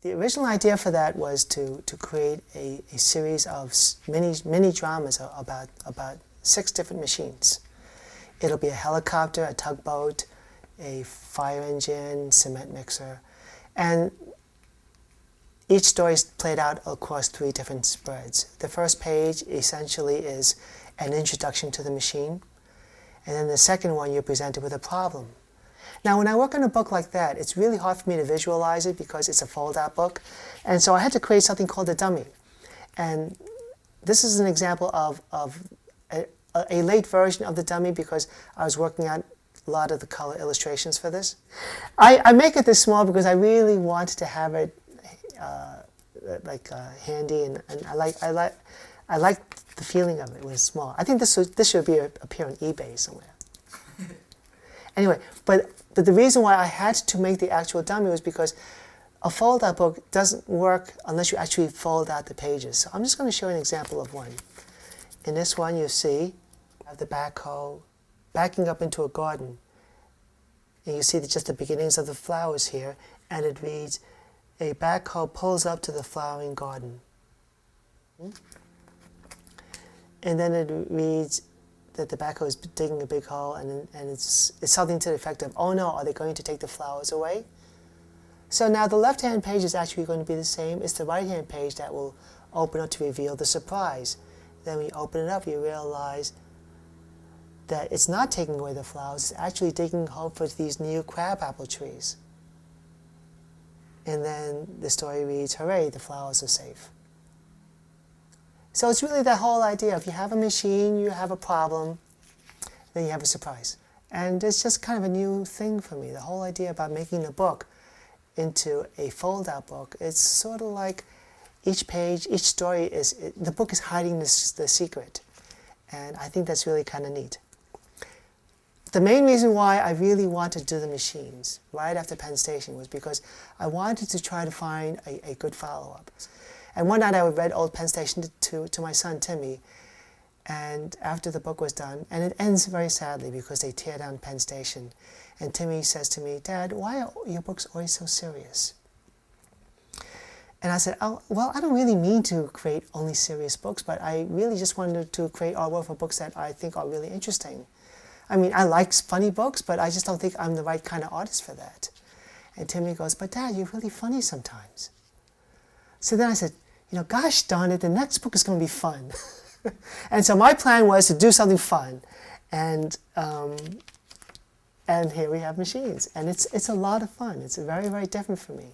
The original idea for that was to create a series of mini dramas about 6 different machines. It'll be a helicopter, a tugboat, a fire engine, cement mixer, and each story is played out across 3 different spreads. The first page essentially is an introduction to the machine, and then the second one you're presented with a problem. Now when I work on a book like that, it's really hard for me to visualize it because it's a fold-out book, and so I had to create something called a dummy. And this is an example of a late version of the dummy because I was working out a lot of the color illustrations for this. I make it this small because I really want to have it handy, and I like the feeling of it when it's small. I think this should appear on eBay somewhere. Anyway, but the reason why I had to make the actual dummy was because a fold-out book doesn't work unless you actually fold out the pages. So I'm just going to show you an example of one. In this one, you see I have the backhoe backing up into a garden. And you see just the beginnings of the flowers here, and it reads, "A backhoe pulls up to the flowering garden." And then it reads that the backhoe is digging a big hole, and it's something to the effect of, "Oh no, are they going to take the flowers away?" So now the left-hand page is actually going to be the same. It's the right-hand page that will open up to reveal the surprise. Then when you open it up, you realize that it's not taking away the flowers, it's actually digging a hole for these new crabapple trees. And then the story reads, "Hooray, the flowers are safe." So it's really that whole idea. If you have a machine, you have a problem, then you have a surprise. And it's just kind of a new thing for me. The whole idea about making a book into a fold-out book, it's sort of like each page, each story the book is hiding the secret. And I think that's really kind of neat. The main reason why I really wanted to do the machines right after Penn Station was because I wanted to try to find a good follow-up. And one night I read old Penn Station to my son Timmy, and after the book was done, and it ends very sadly because they tear down Penn Station, and Timmy says to me, "Dad, why are your books always so serious?" And I said, "Oh, well, I don't really mean to create only serious books, but I really just wanted to create artwork for books that I think are really interesting. I mean, I like funny books, but I just don't think I'm the right kind of artist for that." And Timmy goes, "But Dad, you're really funny sometimes." So then I said, gosh darn it, the next book is going to be fun. And so my plan was to do something fun. And here we have machines. And it's a lot of fun. It's very, very different for me.